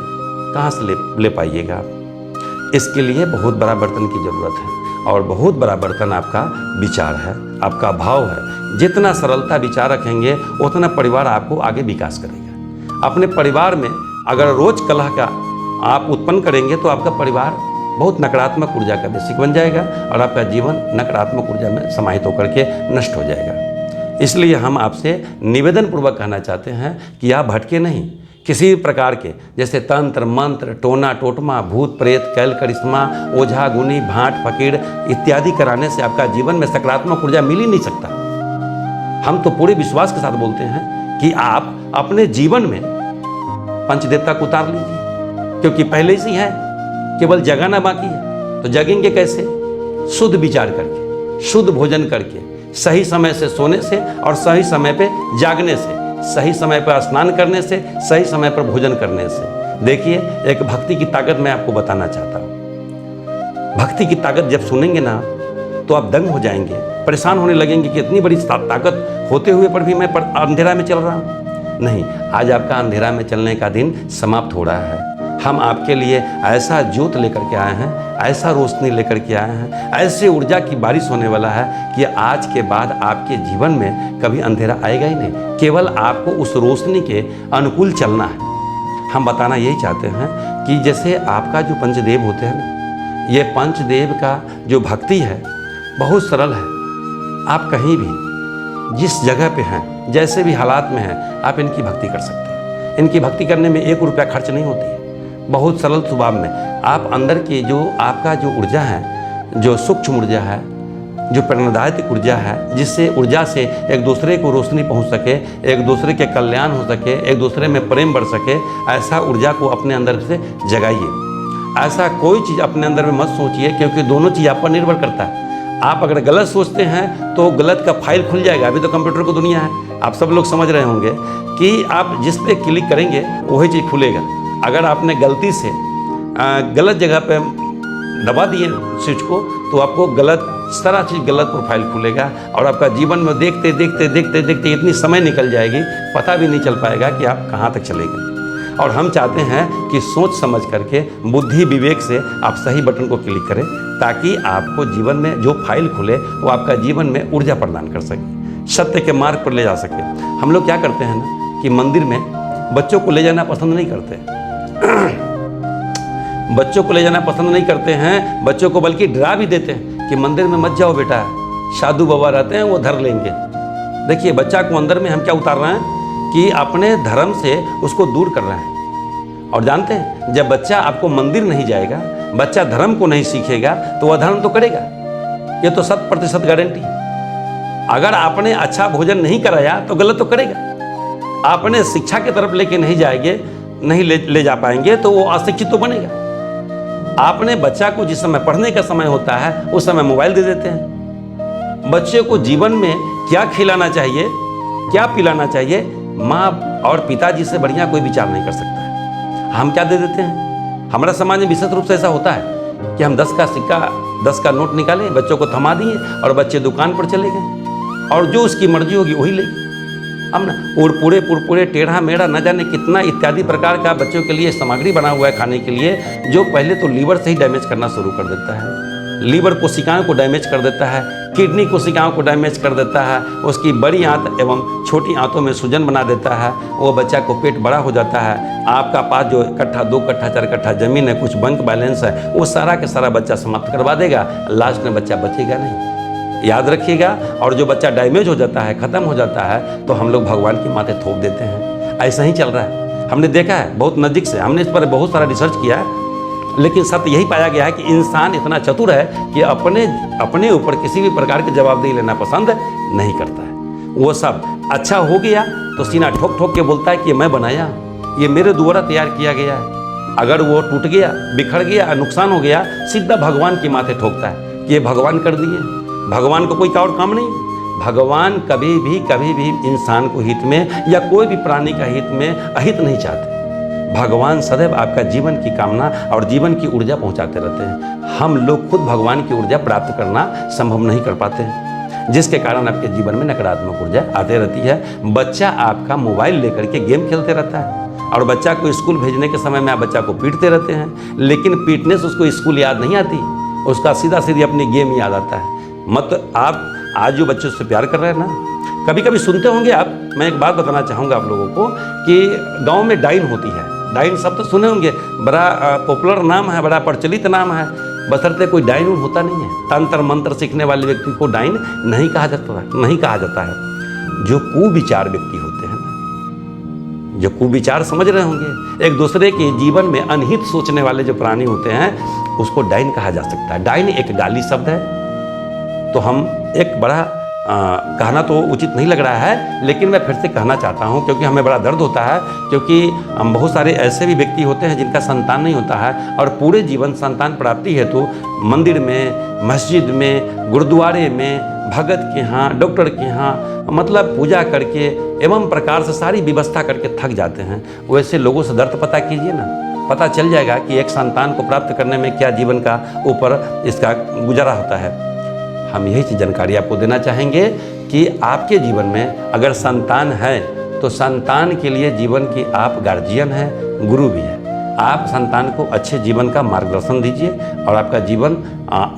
कहाँ से ले पाइएगा आप? इसके लिए बहुत बड़ा बर्तन की ज़रूरत है और बहुत बड़ा बर्तन आपका विचार है, आपका भाव है। जितना सरलता विचार रखेंगे उतना परिवार आपको आगे विकास करेगा। अपने परिवार में अगर रोज कलह का आप उत्पन्न करेंगे तो आपका परिवार बहुत नकारात्मक ऊर्जा का बेसिक बन जाएगा और आपका जीवन नकारात्मक ऊर्जा में समाहित होकर के नष्ट हो जाएगा। इसलिए हम आपसे निवेदन पूर्वक कहना चाहते हैं कि आप भटके नहीं। किसी भी प्रकार के जैसे तंत्र मंत्र टोना टोटमा भूत प्रेत कैल करिश्मा ओझा गुनी भांट फकीर इत्यादि कराने से आपका जीवन में सकारात्मक ऊर्जा मिल ही नहीं सकता। हम तो पूरे विश्वास के साथ बोलते हैं कि आप अपने जीवन में पंचदेवता को उतार लीजिए, क्योंकि पहले से ही है, केवल जगाना बाकी है। तो जगेंगे कैसे? शुद्ध विचार करके, शुद्ध भोजन करके, सही समय से सोने से और सही समय पे जागने से, सही समय पर स्नान करने से, सही समय पर भोजन करने से। देखिए, एक भक्ति की ताकत मैं आपको बताना चाहता हूँ। भक्ति की ताकत जब सुनेंगे ना तो आप दंग हो जाएंगे, परेशान होने लगेंगे कि इतनी बड़ी ताकत होते हुए पर भी मैं अंधेरा में चल रहा हूँ। नहीं, आज आपका अंधेरा में चलने का दिन समाप्त हो रहा है। हम आपके लिए ऐसा ज्योत लेकर के आए हैं, ऐसा रोशनी लेकर के आए हैं, ऐसे ऊर्जा की बारिश होने वाला है कि आज के बाद आपके जीवन में कभी अंधेरा आएगा ही नहीं। केवल आपको उस रोशनी के अनुकूल चलना है। हम बताना यही चाहते हैं कि जैसे आपका जो पंचदेव होते हैं ना, ये पंचदेव का जो भक्ति है बहुत सरल है। आप कहीं भी जिस जगह पे हैं, जैसे भी हालात में हैं, आप इनकी भक्ति कर सकते हैं। इनकी भक्ति करने में 1 रुपया खर्च नहीं होती है। बहुत सरल स्वभाव में आप अंदर की जो आपका जो ऊर्जा है, जो सूक्ष्म ऊर्जा है, जो प्रेरणादायक ऊर्जा है, जिससे ऊर्जा से एक दूसरे को रोशनी पहुंच सके, एक दूसरे के कल्याण हो सके, एक दूसरे में प्रेम बढ़ सके, ऐसा ऊर्जा को अपने अंदर से जगाइए। ऐसा कोई चीज़ अपने अंदर में मत सोचिए, क्योंकि दोनों चीज़ आप पर निर्भर करता है। आप अगर गलत सोचते हैं तो गलत का फाइल खुल जाएगा। अभी तो कंप्यूटर की दुनिया है, आप सब लोग समझ रहे होंगे कि आप जिस पे क्लिक करेंगे वही चीज़ खुलेगा। अगर आपने गलती से गलत जगह पे दबा दिए स्विच को तो आपको गलत सारा चीज़ गलत प्रोफाइल खुलेगा और आपका जीवन में देखते देखते देखते देखते इतनी समय निकल जाएगी, पता भी नहीं चल पाएगा कि आप कहाँ तक चले गए। और हम चाहते हैं कि सोच समझ करके बुद्धि विवेक से आप सही बटन को क्लिक करें, ताकि आपको जीवन में जो फाइल खुले वो आपका जीवन में ऊर्जा प्रदान कर सके, सत्य के मार्ग पर ले जा सके। हम लोग क्या करते हैं ना कि मंदिर में बच्चों को ले जाना पसंद नहीं करते बच्चों को ले जाना पसंद नहीं करते हैं, बच्चों को बल्कि डरा भी देते हैं कि मंदिर में मत जाओ बेटा, साधु बाबा रहते हैं वो धर लेंगे। देखिए, बच्चा को अंदर में हम क्या उतार रहे हैं कि अपने धर्म से उसको दूर कर रहे हैं। और जानते हैं, जब बच्चा आपको मंदिर नहीं जाएगा, बच्चा धर्म को नहीं सीखेगा तो वह धर्म तो करेगा, ये तो 100% गारंटी है। अगर आपने अच्छा भोजन नहीं कराया तो गलत तो करेगा। आपने शिक्षा की तरफ लेके नहीं जाएंगे, नहीं ले जा पाएंगे तो वो अशिक्षित तो बनेगा। आपने बच्चा को जिस समय पढ़ने का समय होता है उस समय मोबाइल दे देते हैं। बच्चे को जीवन में क्या खिलाना चाहिए, क्या पिलाना चाहिए, माँ और पिताजी से बढ़िया कोई विचार नहीं कर सकता है। हम क्या दे देते हैं? हमारा समाज में विशेष रूप से ऐसा होता है कि हम 10 का सिक्का 10 का नोट निकाले, बच्चों को थमा दिए और बच्चे दुकान पर चले गए और जो उसकी मर्जी होगी वही लेगी। हम ना पूरे टेढ़ा मेढ़ा न जाने कितना इत्यादि प्रकार का बच्चों के लिए सामग्री बना हुआ है खाने के लिए, जो पहले तो लीवर से ही डैमेज करना शुरू कर देता है। लीवर कोशिकाओं को डैमेज कर देता है, किडनी कोशिकाओं को डैमेज कर देता है, उसकी बड़ी आंत एवं छोटी आंतों में सूजन बना देता है। वो बच्चा को पेट बड़ा हो जाता है। आपका पास जो 1 कट्ठा 2 कट्ठा 4 कट्ठा ज़मीन है, कुछ बैंक बैलेंस है, वो सारा के सारा बच्चा समाप्त करवा देगा। लास्ट में बच्चा बचेगा नहीं, याद रखिएगा। और जो बच्चा डैमेज हो जाता है, ख़त्म हो जाता है, तो हम लोग भगवान के माथे थोप देते हैं। ऐसा ही चल रहा है, हमने देखा है बहुत नज़दीक से। हमने इस पर बहुत सारा रिसर्च किया है, लेकिन सत्य यही पाया गया है कि इंसान इतना चतुर है कि अपने ऊपर किसी भी प्रकार की जवाबदेही लेना पसंद नहीं करता है। वो सब अच्छा हो गया तो सीना ठोक ठोक के बोलता है कि मैं बनाया, ये मेरे द्वारा तैयार किया गया है। अगर वो टूट गया, बिखर गया, नुकसान हो गया, सीधा भगवान के माथे ठोकता है कि ये भगवान कर दिए। भगवान को कोई और काम नहीं। भगवान कभी भी इंसान को हित में या कोई भी प्राणी का हित में अहित नहीं चाहते। भगवान सदैव आपका जीवन की कामना और जीवन की ऊर्जा पहुंचाते रहते हैं। हम लोग खुद भगवान की ऊर्जा प्राप्त करना संभव नहीं कर पाते हैं, जिसके कारण आपके जीवन में नकारात्मक ऊर्जा आते रहती है। बच्चा आपका मोबाइल लेकर के गेम खेलते रहता है और बच्चा को स्कूल भेजने के समय में आप बच्चा को पीटते रहते हैं, लेकिन पीटने से उसको स्कूल याद नहीं आती, उसका सीधा सीधी अपनी गेम याद आता है। मत आप आज जो बच्चों से प्यार कर रहे हैं ना, कभी कभी सुनते होंगे आप, मैं एक बात बताना चाहूँगा आप लोगों को कि गांव में डाइन होती है। डाइन शब्द तो सुने होंगे, बड़ा पॉपुलर नाम है, बड़ा प्रचलित नाम है, बशर्ते कोई डाइन होता नहीं है। तंत्र मंत्र सीखने वाले व्यक्ति को डाइन नहीं कहा जाता है। जो कुविचार व्यक्ति होते हैं ना, जो कुविचार समझ रहे होंगे, एक दूसरे के जीवन में अनहित सोचने वाले जो प्राणी होते हैं, उसको डाइन कहा जा सकता है। डाइन एक गाली शब्द है। तो हम एक बड़ा कहना तो उचित नहीं लग रहा है, लेकिन मैं फिर से कहना चाहता हूँ, क्योंकि हमें बड़ा दर्द होता है, क्योंकि बहुत सारे ऐसे भी व्यक्ति होते हैं जिनका संतान नहीं होता है और पूरे जीवन संतान प्राप्ति हेतु मंदिर में, मस्जिद में, गुरुद्वारे में, भगत के यहाँ, डॉक्टर के यहाँ, मतलब पूजा करके एवं प्रकार से सारी व्यवस्था करके थक जाते हैं। वैसे लोगों से दर्द पता कीजिए ना, पता चल जाएगा कि एक संतान को प्राप्त करने में क्या जीवन का ऊपर इसका गुजारा होता है। हम यही चीज़ जानकारी आपको देना चाहेंगे कि आपके जीवन में अगर संतान है तो संतान के लिए जीवन की आप गार्जियन हैं, गुरु भी हैं। आप संतान को अच्छे जीवन का मार्गदर्शन दीजिए और आपका जीवन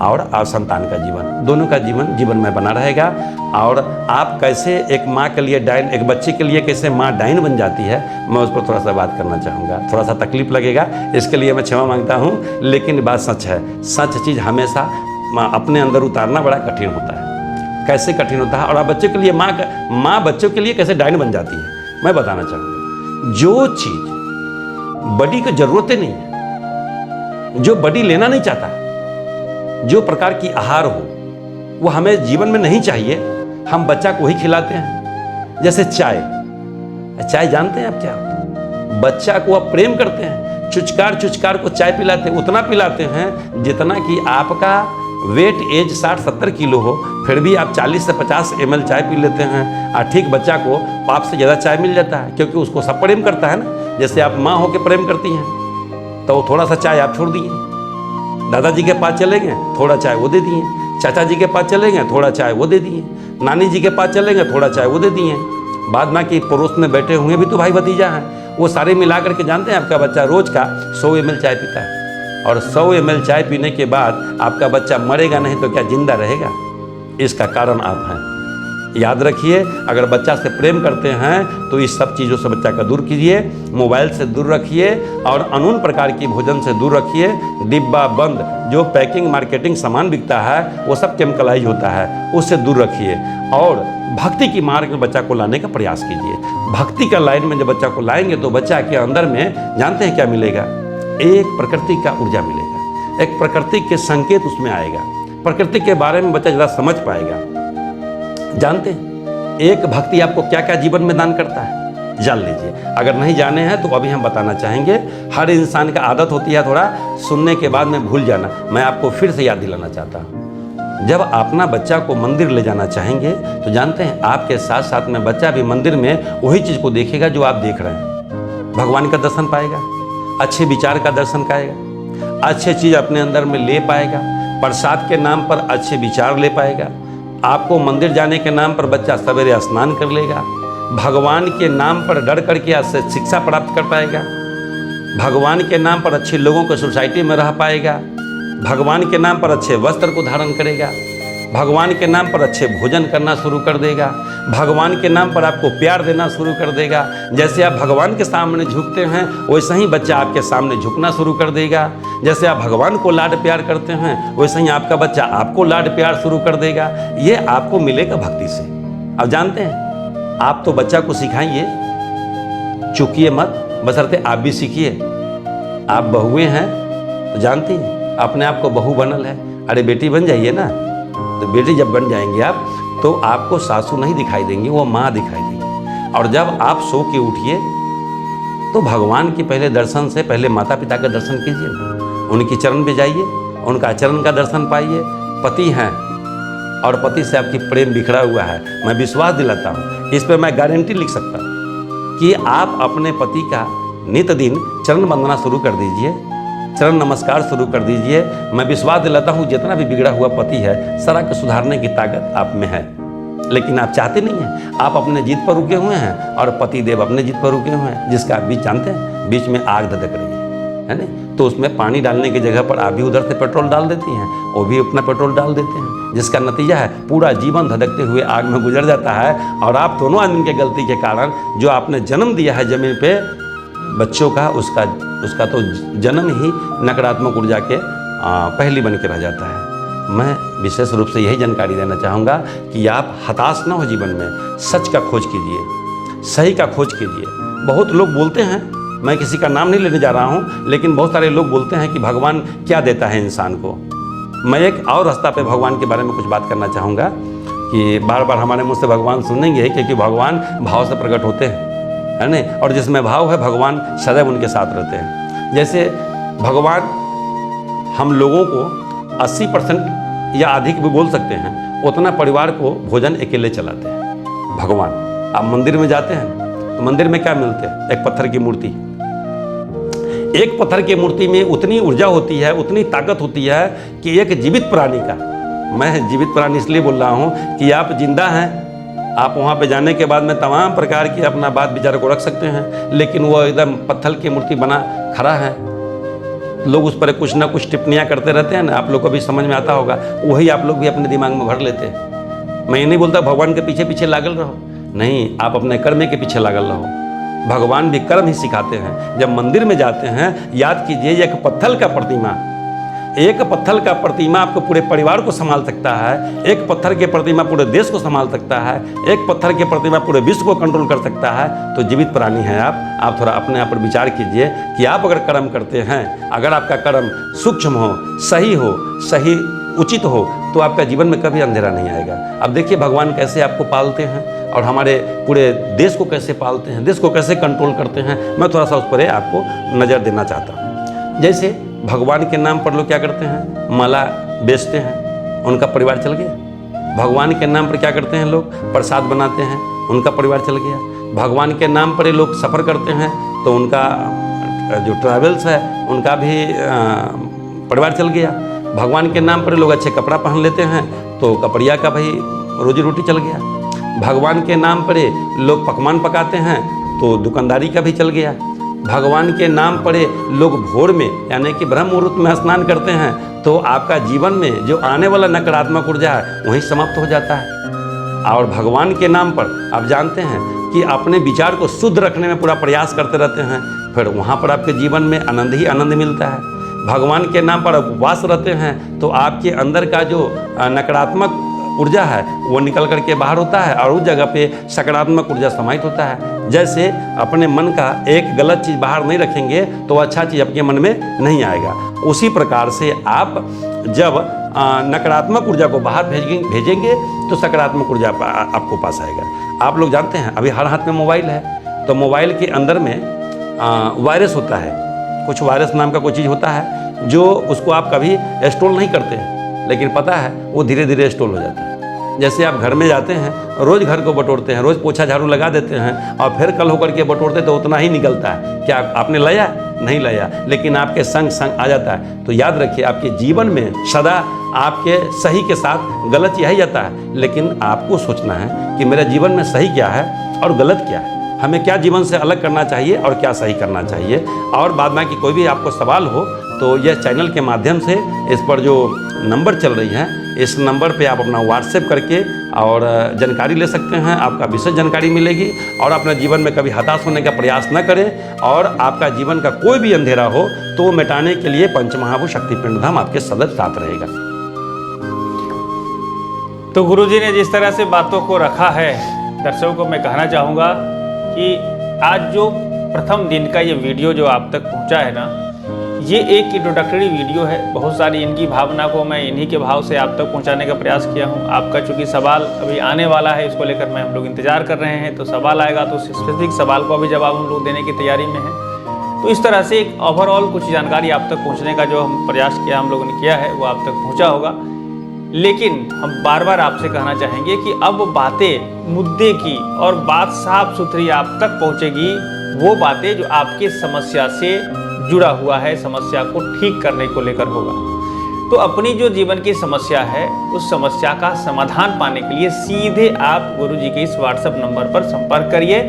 और संतान का जीवन, दोनों का जीवन में बना रहेगा। और आप कैसे एक माँ के लिए डाइन, एक बच्चे के लिए कैसे माँ डाइन बन जाती है, मैं उस पर थोड़ा सा बात करना चाहूँगा। थोड़ा सा तकलीफ लगेगा, इसके लिए मैं क्षमा मांगता हूँ, लेकिन बात सच है। सच चीज़ हमेशा अपने अंदर उतारना बड़ा कठिन होता है। कैसे कठिन होता है, और आप बच्चों के लिए माँ बच्चों के लिए कैसे डाइन बन जाती है, मैं बताना चाहूँगा। जो चीज़ बड़ी को जरूरत ही नहीं है, जो बड़ी लेना नहीं चाहता, जो प्रकार की आहार हो वो हमें जीवन में नहीं चाहिए, हम बच्चा को ही खिलाते हैं। जैसे चाय जानते हैं आप क्या होता है? बच्चा को आप प्रेम करते हैं, चुचकार को चाय पिलाते हैं, उतना पिलाते हैं जितना कि आपका वेट एज 60-70 किलो हो, फिर भी आप 40 से 50 ml चाय पी लेते हैं। और ठीक बच्चा को आपसे ज़्यादा चाय मिल जाता है, क्योंकि उसको सब प्रेम करता है ना। जैसे आप माँ होकर प्रेम करती हैं, तो थोड़ा सा चाय आप छोड़ दिए, दादाजी के पास चले गए, थोड़ा चाय वो दे दिए, चाचा जी के पास चले गए, थोड़ा चाय वो दे दिए, नानी जी के पास चले गए, थोड़ा चाय वो दे दिए। बाद में कि पड़ोस में बैठे हुए भी तो भाई भतीजा हैं, वो सारे मिला करके जानते हैं आपका बच्चा रोज का 100 ml चाय पीता है। और 100 ml चाय पीने के बाद आपका बच्चा मरेगा नहीं तो क्या जिंदा रहेगा? इसका कारण आप हैं। याद रखिए, अगर बच्चा से प्रेम करते हैं तो इस सब चीज़ों से बच्चा का दूर कीजिए, मोबाइल से दूर रखिए और अनून प्रकार की भोजन से दूर रखिए। डिब्बा बंद जो पैकिंग मार्केटिंग सामान बिकता है वो सब केमिकलाइज होता है, उससे दूर रखिए। और भक्ति की मार्ग में बच्चा को लाने का प्रयास कीजिए। भक्ति का लाइन में जब बच्चा को लाएंगे तो बच्चा के अंदर में जानते हैं क्या मिलेगा? एक प्रकृति का ऊर्जा मिलेगा, एक प्रकृति के संकेत उसमें आएगा, प्रकृति के बारे में बच्चा ज़्यादा समझ पाएगा। जानते हैं एक भक्ति आपको क्या क्या जीवन में दान करता है, जान लीजिए। अगर नहीं जाने हैं तो अभी हम बताना चाहेंगे। हर इंसान का आदत होती है थोड़ा सुनने के बाद में भूल जाना। मैं आपको फिर से याद दिलाना चाहता हूँ, जब अपना बच्चा को मंदिर ले जाना चाहेंगे तो जानते हैं आपके साथ साथ में बच्चा भी मंदिर में वही चीज़ को देखेगा जो आप देख रहे हैं। भगवान का दर्शन पाएगा, अच्छे विचार का दर्शन पाएगा, अच्छे चीज़ अपने अंदर में ले पाएगा, प्रसाद के नाम पर अच्छे विचार ले पाएगा। आपको मंदिर जाने के नाम पर बच्चा सवेरे स्नान कर लेगा, भगवान के नाम पर डर करके अच्छे शिक्षा प्राप्त कर पाएगा, भगवान के नाम पर अच्छे लोगों को सोसाइटी में रह पाएगा, भगवान के नाम पर अच्छे वस्त्र को धारण करेगा, भगवान के नाम पर अच्छे भोजन करना शुरू कर देगा, भगवान के नाम पर आपको प्यार देना शुरू कर देगा। जैसे आप भगवान के सामने झुकते हैं वैसे ही बच्चा आपके सामने झुकना शुरू कर देगा। जैसे आप भगवान को लाड प्यार करते हैं वैसे ही आपका बच्चा आपको लाड प्यार शुरू कर देगा। ये आपको मिलेगा भक्ति से। अब जानते हैं आप तो बच्चा को सिखाइए, चूकिए मत, बशर्ते आप भी सीखिए। आप बहुएं हैं तो जानती हैं अपने आप को बहू बनल है, अरे बेटी बन जाइए ना। तो बेटी जब बन जाएंगे आप तो आपको सासू नहीं दिखाई देंगी, वो माँ दिखाई देंगी। और जब आप सो के उठिए तो भगवान के पहले दर्शन से पहले माता पिता का दर्शन कीजिए, उनकी चरण पे जाइए, उनका चरण का दर्शन पाइए। पति हैं और पति से आपकी प्रेम बिखरा हुआ है, मैं विश्वास दिलाता हूँ, इस पर मैं गारंटी लिख सकता हूँ कि आप अपने पति का नित दिन चरण वंदना शुरू कर दीजिए, चरण नमस्कार शुरू कर दीजिए। मैं विश्वास दिलाता हूँ जितना भी बिगड़ा हुआ पति है सारा को सुधारने की ताकत आप में है, लेकिन आप चाहते नहीं हैं। आप अपने जिद पर रुके हुए हैं और पति देव अपने जिद पर रुके हुए हैं, जिसका बीच जानते हैं बीच में आग धधक रही है। है ना। तो उसमें पानी डालने की जगह पर आप भी उधर से पेट्रोल डाल देती हैं, वो भी अपना पेट्रोल डाल देते हैं, जिसका नतीजा है पूरा जीवन धधकते हुए आग में गुजर जाता है। और आप दोनों आदमी के गलती के कारण जो आपने जन्म दिया है ज़मीन पे बच्चों का, उसका तो जन्म ही नकारात्मक ऊर्जा के पहली बन के रह जाता है। मैं विशेष रूप से यही जानकारी देना चाहूँगा कि आप हताश न हो जीवन में, सच का खोज कीजिए, सही का खोज कीजिए। बहुत लोग बोलते हैं, मैं किसी का नाम नहीं लेने जा रहा हूँ, लेकिन बहुत सारे लोग बोलते हैं कि भगवान क्या देता है इंसान को। मैं एक और रास्ता पे भगवान के बारे में कुछ बात करना चाहूँगा कि बार बार हमारे मुँह से भगवान सुनेंगे, क्योंकि भगवान भाव से प्रकट होते हैं, है ना। और जिसमें भाव है भगवान सदैव उनके साथ रहते हैं। जैसे भगवान हम लोगों को 80% या अधिक भी बोल सकते हैं उतना परिवार को भोजन अकेले चलाते हैं भगवान। आप मंदिर में जाते हैं तो मंदिर में क्या मिलते हैं? एक पत्थर की मूर्ति। एक पत्थर की मूर्ति में उतनी ऊर्जा होती है, उतनी ताकत होती है कि एक जीवित प्राणी का, मैं जीवित प्राणी इसलिए बोल रहा हूँ कि आप जिंदा हैं, आप वहाँ पे जाने के बाद में तमाम प्रकार की अपना बात विचार को रख सकते हैं, लेकिन वो एकदम पत्थर की मूर्ति बना खड़ा है। लोग उस पर कुछ ना कुछ टिप्पणियाँ करते रहते हैं ना, आप लोग को भी समझ में आता होगा, वही आप लोग भी अपने दिमाग में भर लेते हैं। मैं ये नहीं बोलता भगवान के पीछे पीछे लागल रहो, नहीं, आप अपने कर्म के पीछे लागल रहो। भगवान भी कर्म ही सिखाते हैं। जब मंदिर में जाते हैं याद कीजिए, एक पत्थर का प्रतिमा, एक पत्थर का प्रतिमा आपको पूरे परिवार को संभाल सकता है, एक पत्थर के प्रतिमा पूरे देश को संभाल सकता है, एक पत्थर के प्रतिमा पूरे विश्व को कंट्रोल कर सकता है। तो जीवित प्राणी हैं आप थोड़ा अपने आप पर विचार कीजिए कि आप अगर कर्म करते हैं, अगर आपका कर्म सूक्ष्म हो, सही उचित हो, तो आपका जीवन में कभी अंधेरा नहीं आएगा। अब देखिए भगवान कैसे आपको पालते हैं और हमारे पूरे देश को कैसे पालते हैं, देश को कैसे कंट्रोल करते हैं। मैं थोड़ा सा उस पर आपको नज़र देना चाहता हूँ। जैसे भगवान के नाम पर लोग क्या करते हैं? माला बेचते हैं, उनका परिवार चल गया। भगवान के नाम पर क्या करते हैं लोग? प्रसाद बनाते हैं, उनका परिवार चल गया। भगवान के नाम पर ये लोग सफ़र करते हैं तो उनका जो ट्रैवल्स है उनका भी परिवार चल गया। भगवान के नाम पर लोग अच्छे कपड़ा पहन लेते हैं तो कपड़िया का भाई रोजी रोटी चल गया। भगवान के नाम पर लोग पकवान पकाते हैं तो दुकानदारी का भी चल गया। भगवान के नाम पर लोग भोर में यानी कि ब्रह्म मुहूर्त में स्नान करते हैं तो आपका जीवन में जो आने वाला नकारात्मक ऊर्जा है वहीं समाप्त हो जाता है। और भगवान के नाम पर आप जानते हैं कि अपने विचार को शुद्ध रखने में पूरा प्रयास करते रहते हैं, फिर वहाँ पर आपके जीवन में आनंद ही आनंद मिलता है। भगवान के नाम पर उपवास रहते हैं तो आपके अंदर का जो नकारात्मक ऊर्जा है वो निकल करके बाहर होता है और उस जगह पे सकारात्मक ऊर्जा समाहित होता है। जैसे अपने मन का एक गलत चीज़ बाहर नहीं रखेंगे तो अच्छा चीज़ आपके मन में नहीं आएगा। उसी प्रकार से आप जब नकारात्मक ऊर्जा को बाहर भेजेंगे तो सकारात्मक ऊर्जा आपको पास आएगा। आप लोग जानते हैं अभी हर हाथ में मोबाइल है तो मोबाइल के अंदर में वायरस होता है, कुछ वायरस नाम का कोई चीज़ होता है जो उसको आप कभी इंस्टॉल नहीं करते हैं, लेकिन पता है वो धीरे धीरे इंस्टॉल हो जाता है। जैसे आप घर में जाते हैं, रोज़ घर को बटोरते हैं, रोज़ पोछा झाड़ू लगा देते हैं और फिर कल होकर के बटोरते तो उतना ही निकलता है। क्या आपने लाया? नहीं लाया, लेकिन आपके संग संग आ जाता है। तो याद रखिए आपके जीवन में सदा आपके सही के साथ गलत यही आता है, लेकिन आपको सोचना है कि मेरे जीवन में सही क्या है और गलत क्या है, हमें क्या जीवन से अलग करना चाहिए और क्या सही करना चाहिए। और बाद में कि कोई भी आपको सवाल हो तो यह चैनल के माध्यम से इस पर जो नंबर चल रही है इस नंबर पे आप अपना व्हाट्सएप करके और जानकारी ले सकते हैं। आपका विशेष जानकारी मिलेगी और अपने जीवन में कभी हताश होने का प्रयास न करें और आपका जीवन का कोई भी अंधेरा हो तो वो मिटाने के लिए पंचमहाभूत शक्तिपिंड धाम आपके सदैव साथ रहेगा। तो गुरुजी ने जिस तरह से बातों को रखा है, दर्शकों को मैं कहना चाहूँगा कि आज जो प्रथम दिन का ये वीडियो जो आप तक पहुँचा है ना, ये एक इंट्रोडक्टरी वीडियो है। बहुत सारी इनकी भावना को मैं इन्हीं के भाव से आप तक पहुंचाने का प्रयास किया हूं। आपका चूंकि सवाल अभी आने वाला है, इसको लेकर मैं हम लोग इंतजार कर रहे हैं, तो सवाल आएगा तो स्पेसिफिक सवाल को भी जवाब हम लोग देने की तैयारी में हैं। तो इस तरह से एक ओवरऑल कुछ जानकारी आप तक पहुँचने का जो हम प्रयास किया, हम लोगों ने किया है, वो आप तक पहुँचा होगा। लेकिन हम बार बार आपसे कहना चाहेंगे कि अब बातें मुद्दे की और बात साफ सुथरी आप तक पहुँचेगी, वो बातें जो आपके समस्या से जुड़ा हुआ है, समस्या को ठीक करने को लेकर होगा। तो अपनी जो जीवन की समस्या है उस समस्या का समाधान पाने के लिए सीधे आप गुरुजी के इस व्हाट्सएप नंबर पर संपर्क करिए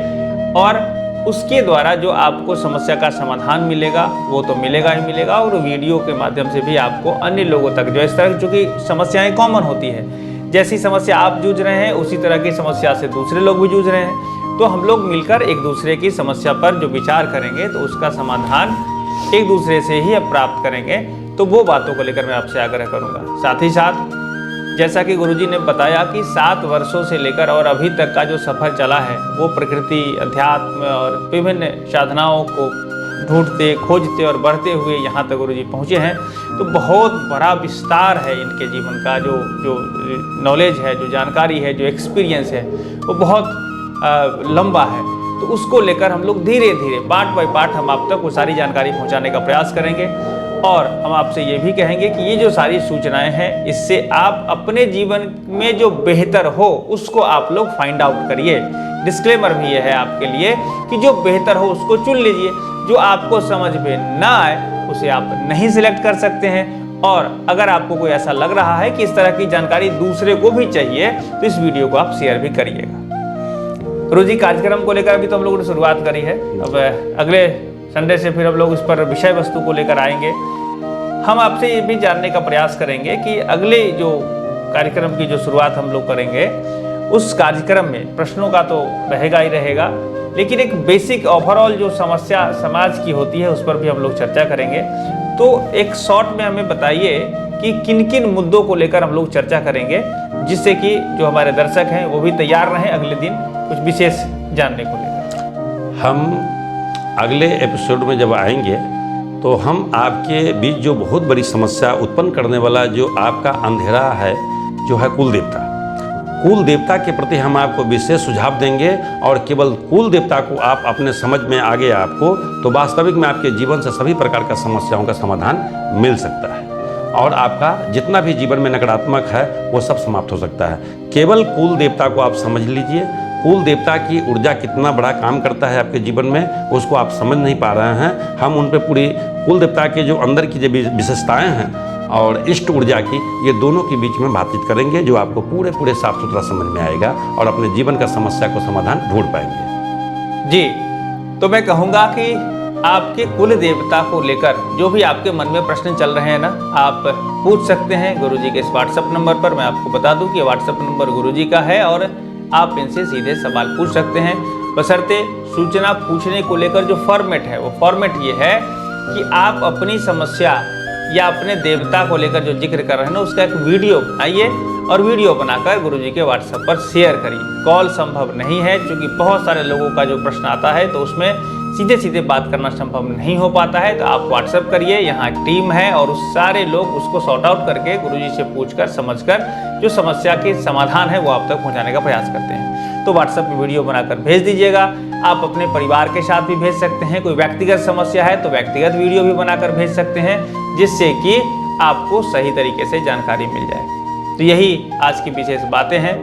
और उसके द्वारा जो आपको समस्या का समाधान मिलेगा वो तो मिलेगा ही मिलेगा, और वीडियो के माध्यम से भी आपको अन्य लोगों तक जो इस तरह चूँकि समस्याएं कॉमन होती है, जैसी समस्या आप जूझ रहे हैं उसी तरह की समस्या से दूसरे लोग भी जूझ रहे हैं, तो हम लोग मिलकर एक दूसरे की समस्या पर जो विचार करेंगे तो उसका समाधान एक दूसरे से ही अब प्राप्त करेंगे। तो वो बातों को लेकर मैं आपसे आग्रह करूँगा। साथ ही साथ जैसा कि गुरुजी ने बताया कि 7 वर्षों से लेकर और अभी तक का जो सफ़र चला है वो प्रकृति, अध्यात्म और विभिन्न साधनाओं को ढूंढते, खोजते और बढ़ते हुए यहाँ तक गुरुजी पहुँचे हैं। तो बहुत बड़ा विस्तार है इनके जीवन का, जो नॉलेज है, जो जानकारी है, जो एक्सपीरियंस है वो बहुत लंबा है। तो उसको लेकर हम लोग धीरे धीरे पार्ट बाय पार्ट हम आप तक वो सारी जानकारी पहुँचाने का प्रयास करेंगे। और हम आपसे ये भी कहेंगे कि ये जो सारी सूचनाएं हैं इससे आप अपने जीवन में जो बेहतर हो उसको आप लोग फाइंड आउट करिए। डिस्क्लेमर भी ये है आपके लिए कि जो बेहतर हो उसको चुन लीजिए, जो आपको समझ में ना आए उसे आप नहीं सिलेक्ट कर सकते हैं। और अगर आपको कोई ऐसा लग रहा है कि इस तरह की जानकारी दूसरे को भी चाहिए तो इस वीडियो को आप शेयर भी करिएगा। गुरुजी, कार्यक्रम को लेकर अभी तो हम लोगों ने शुरुआत करी है, अब अगले संडे से फिर हम लोग इस पर विषय वस्तु को लेकर आएंगे। हम आपसे ये भी जानने का प्रयास करेंगे कि अगले जो कार्यक्रम की जो शुरुआत हम लोग करेंगे उस कार्यक्रम में प्रश्नों का तो रहेगा ही रहेगा, लेकिन एक बेसिक ओवरऑल जो समस्या समाज की होती है उस पर भी हम लोग चर्चा करेंगे। तो एक शॉर्ट में हमें बताइए कि किन किन मुद्दों को लेकर हम लोग चर्चा करेंगे, जिससे कि जो हमारे दर्शक हैं वो भी तैयार रहें अगले दिन कुछ विशेष जानने को लेकर। हम अगले एपिसोड में जब आएंगे तो हम आपके बीच जो बहुत बड़ी समस्या उत्पन्न करने वाला जो आपका अंधेरा है जो है कुल देवता के प्रति हम आपको विशेष सुझाव देंगे। और केवल कुल देवता को आप अपने समझ में आ गए आपको तो वास्तविक में आपके जीवन से सभी प्रकार का समस्याओं का समाधान मिल सकता है और आपका जितना भी जीवन में नकारात्मक है वो सब समाप्त हो सकता है। केवल कुल देवता को आप समझ लीजिए। कुल देवता की ऊर्जा कितना बड़ा काम करता है आपके जीवन में उसको आप समझ नहीं पा रहे हैं। हम उन पर पूरी कुल देवता के जो अंदर की जो विशेषताएं हैं और इष्ट ऊर्जा की, ये दोनों के बीच में बातचीत करेंगे जो आपको पूरे साफ सुथरा समझ में आएगा और अपने जीवन का समस्या को समाधान ढूंढ पाएंगे। जी, तो मैं कहूँगा कि आपके कुल देवता को लेकर जो भी आपके मन में प्रश्न चल रहे हैं ना, आप पूछ सकते हैं गुरुजी के इस व्हाट्सएप नंबर पर। मैं आपको बता दूं कि व्हाट्सएप नंबर गुरुजी का है और आप इनसे सीधे सवाल पूछ सकते हैं, बशर्ते सूचना पूछने को लेकर जो फॉर्मेट है वो फॉर्मेट ये है कि आप अपनी समस्या या अपने देवता को लेकर जो जिक्र कर रहे हैं ना उसका एक वीडियो बनाइए और वीडियो बनाकर गुरुजी के व्हाट्सएप पर शेयर करिए। कॉल संभव नहीं है क्योंकि बहुत सारे लोगों का जो प्रश्न आता है तो उसमें सीधे बात करना संभव नहीं हो पाता है। तो आप व्हाट्सएप करिए, यहाँ टीम है और उस सारे लोग उसको सॉर्ट आउट करके गुरुजी से पूछकर समझकर जो समस्या के समाधान है वो आप तक पहुँचाने का प्रयास करते हैं। तो व्हाट्सएप में वीडियो बनाकर भेज दीजिएगा। आप अपने परिवार के साथ भी भेज सकते हैं। कोई व्यक्तिगत समस्या है तो व्यक्तिगत वीडियो भी बनाकर भेज सकते हैं, जिससे कि आपको सही तरीके से जानकारी मिल जाए। तो यही आज की विशेष बातें हैं।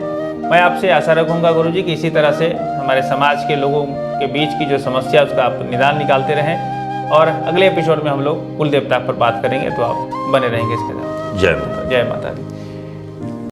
मैं आपसे आशा रखूँगा गुरुजी कि इसी तरह से हमारे समाज के लोगों के बीच की जो समस्या है उसका आप निदान निकालते रहें और अगले एपिसोड में हम लोग कुल देवता पर बात करेंगे। तो आप बने रहेंगे इसके साथ। जय माता। जय माता दी।